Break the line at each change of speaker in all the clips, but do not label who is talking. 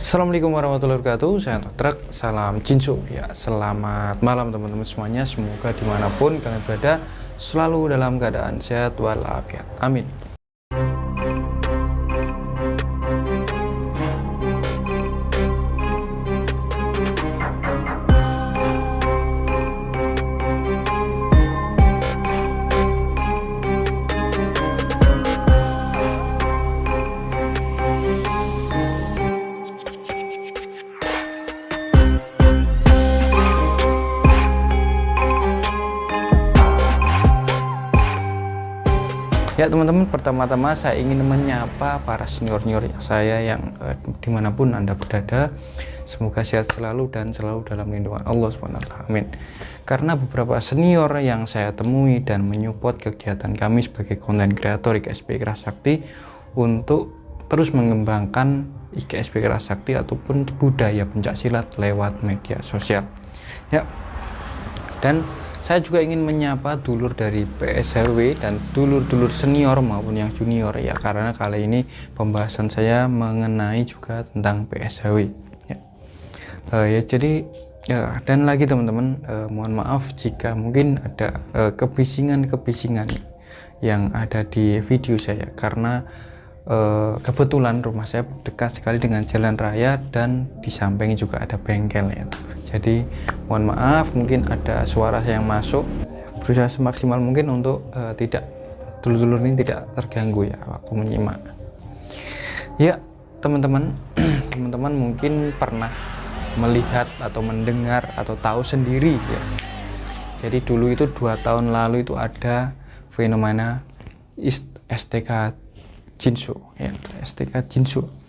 Assalamualaikum warahmatullahi wabarakatuh. Saya Truk, salam Jinso. Ya, selamat malam teman-teman semuanya. Semoga dimanapun kalian berada selalu dalam keadaan sehat walafiat. Amin. Ya teman-teman, pertama-tama saya ingin menyapa para senior-senior saya yang dimanapun Anda berada. Semoga sehat selalu dan selalu dalam lindungan Allah SWT. Amin. Karena beberapa senior yang saya temui dan menyupport kegiatan kami sebagai konten kreator IGSP Kerasakti untuk terus mengembangkan IGSP Kerasakti ataupun budaya pencaksilat lewat media sosial. Ya, dan saya juga ingin menyapa dulur dari PSHW dan dulur-dulur senior maupun yang junior ya, karena kali ini pembahasan saya mengenai juga tentang PSHW ya. Jadi ya, dan lagi teman-teman, mohon maaf jika mungkin ada kebisingan-kebisingan yang ada di video saya, karena kebetulan rumah saya dekat sekali dengan jalan raya dan di samping juga ada bengkel ya. Jadi mohon maaf mungkin ada suara yang masuk, berusaha semaksimal mungkin untuk tidak dulur-dulur ini tidak terganggu ya waktu menyimak. Ya teman-teman, teman-teman mungkin pernah melihat atau mendengar atau tahu sendiri ya. Jadi dulu itu 2 tahun lalu itu ada fenomena STK Jinso ya, STK Jinso.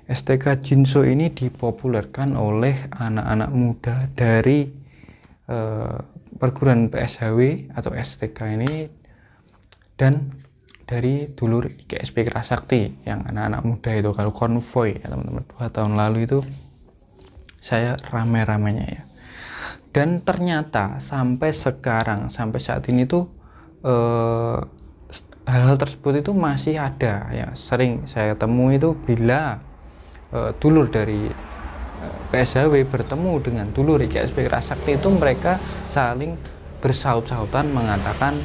STK Jinso ini dipopulerkan oleh anak-anak muda dari perguruan PSHW atau STK ini dan dari dulur IGSP Kerasakti yang anak-anak muda itu. Kalau konvoy ya teman-teman, 2 tahun lalu itu saya rame-ramenya ya. Dan ternyata sampai sekarang, sampai saat ini tuh hal-hal tersebut itu masih ada ya. Sering saya temui itu bila dulur dari PSHW bertemu dengan dulur IGSP Kerasakti itu mereka saling bersaut-sautan mengatakan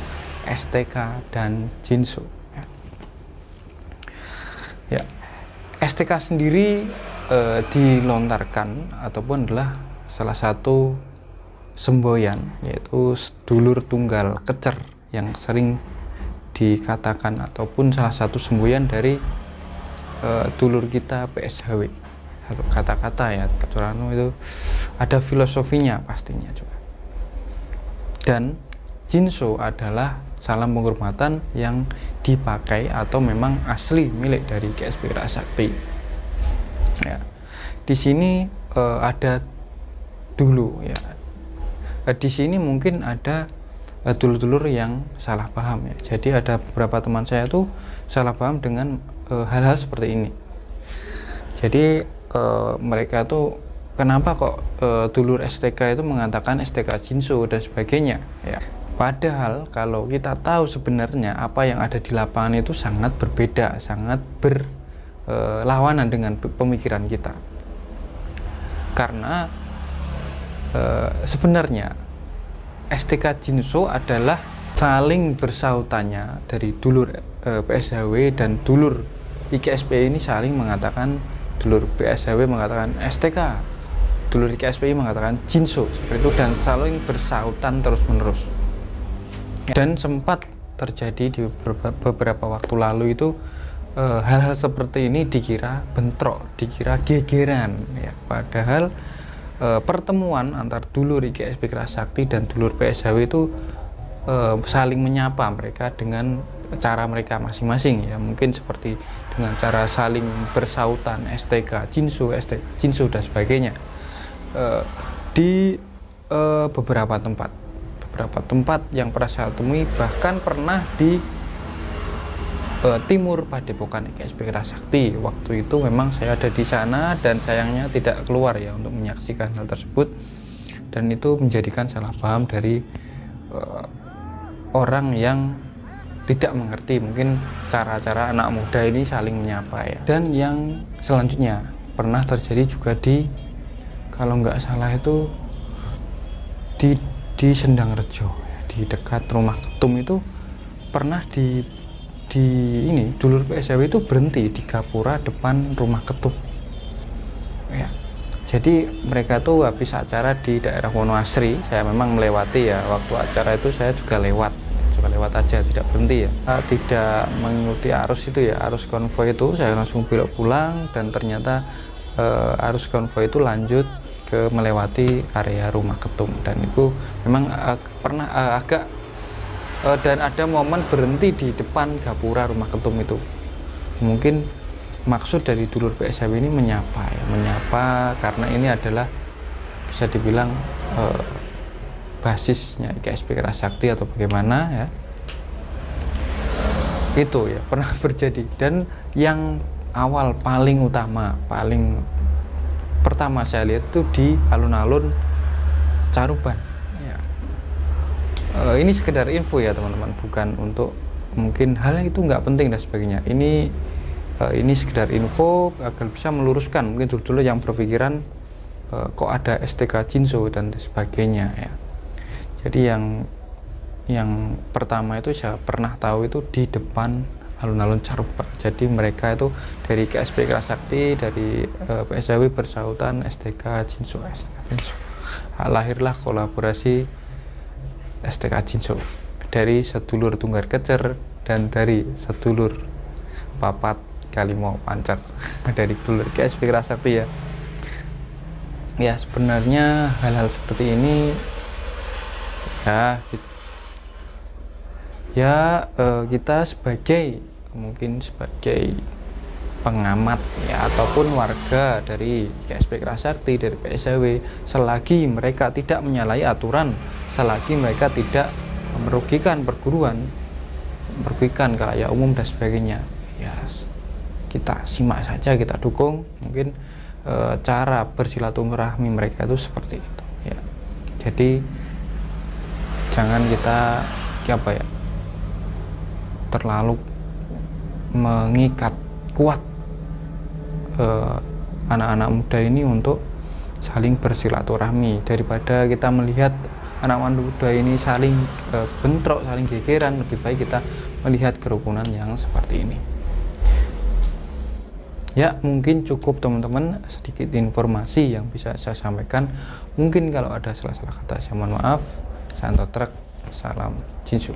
STK dan Jinso ya. STK sendiri dilontarkan ataupun adalah salah satu semboyan, yaitu dulur tunggal kecer, yang sering dikatakan ataupun salah satu semboyan dari dulur kita PSHW. Satu kata-kata ya, Curano itu ada filosofinya pastinya juga. Dan Jinso adalah salam penghormatan yang dipakai atau memang asli milik dari IGSP Kerasakti. Ya, di sini ada dulu ya. Di sini mungkin ada dulur-dulur yang salah paham ya. Jadi ada beberapa teman saya tuh salah paham dengan hal-hal seperti ini. Jadi mereka tuh kenapa kok dulur STK itu mengatakan STK Jinso dan sebagainya ya. Padahal kalau kita tahu sebenarnya apa yang ada di lapangan itu sangat berbeda, sangat berlawanan dengan pemikiran kita. Karena sebenarnya STK Jinso adalah saling bersautannya dari dulur PSHW dan dulur IGSP ini saling mengatakan, dulur PSHW mengatakan STK, dulur IGSP mengatakan Jinso, seperti itu, dan saling bersautan terus-menerus. Dan sempat terjadi di beberapa waktu lalu itu hal-hal seperti ini dikira bentrok, dikira gegeran ya. Padahal pertemuan antar dulur IGSP Kerasakti dan dulur PSHW itu saling menyapa mereka dengan cara mereka masing-masing ya. Mungkin seperti dengan cara saling bersautan STK Jinso, STK Jinso dan sebagainya. Di beberapa tempat yang pernah saya temui, bahkan pernah di timur Padepokan IGSP Kerasakti. Waktu itu memang saya ada di sana dan sayangnya tidak keluar ya untuk menyaksikan hal tersebut. dan itu menjadikan salah paham dari orang yang tidak mengerti mungkin cara-cara anak muda ini saling menyapa ya. Dan yang selanjutnya pernah terjadi juga kalau nggak salah itu di Sendang Rejo ya, di dekat rumah Ketum itu pernah di ini dulur PSW itu berhenti di gapura depan rumah Ketum ya. Jadi mereka tuh habis acara di daerah Wonoasri, saya memang melewati ya, waktu acara itu saya juga lewat aja, tidak berhenti ya, tidak mengikuti arus itu ya, arus konvoi itu, saya langsung belok pulang dan ternyata arus konvoi itu lanjut ke melewati area rumah Ketum, dan itu memang pernah agak dan ada momen berhenti di depan gapura rumah Ketum itu. Mungkin maksud dari dulur PSW ini menyapa ya, menyapa karena ini adalah bisa dibilang basisnya IKSP Kerasakti atau bagaimana ya, itu ya pernah terjadi. Dan yang awal paling pertama saya lihat itu di alun-alun Caruban ya. Ini sekedar info ya teman-teman, bukan untuk mungkin hal yang itu nggak penting dan sebagainya. Ini sekedar info agar bisa meluruskan mungkin dulu yang berpikiran kok ada STK Jinso dan sebagainya ya. Jadi yang pertama itu saya pernah tahu itu di depan alun-alun Caruban. Jadi mereka itu dari KSP Kerasakti, dari PSW bersautan STK Jinso. Lahirlah kolaborasi STK Jinso dari sedulur Tunggar Kecer dan dari sedulur Papat Kalimau Pancer dari dulur KSP Kerasakti ya. Ya sebenarnya hal-hal seperti ini kita sebagai pengamat ya, ataupun warga dari KSP Kerasakti, dari PSW, selagi mereka tidak menyalahi aturan, selagi mereka tidak merugikan perguruan, merugikan khalayak umum dan sebagainya, ya kita simak saja, kita dukung. Mungkin cara bersilaturahmi mereka itu seperti itu ya. Jadi jangan kita terlalu mengikat kuat anak-anak muda ini untuk saling bersilaturahmi, daripada kita melihat anak-anak muda ini saling bentrok, saling gegeran. Lebih baik kita melihat kerukunan yang seperti ini ya. Mungkin cukup teman-teman, sedikit informasi yang bisa saya sampaikan. Mungkin kalau ada salah-salah kata saya mohon maaf. Santo Truk, salam Jinsu.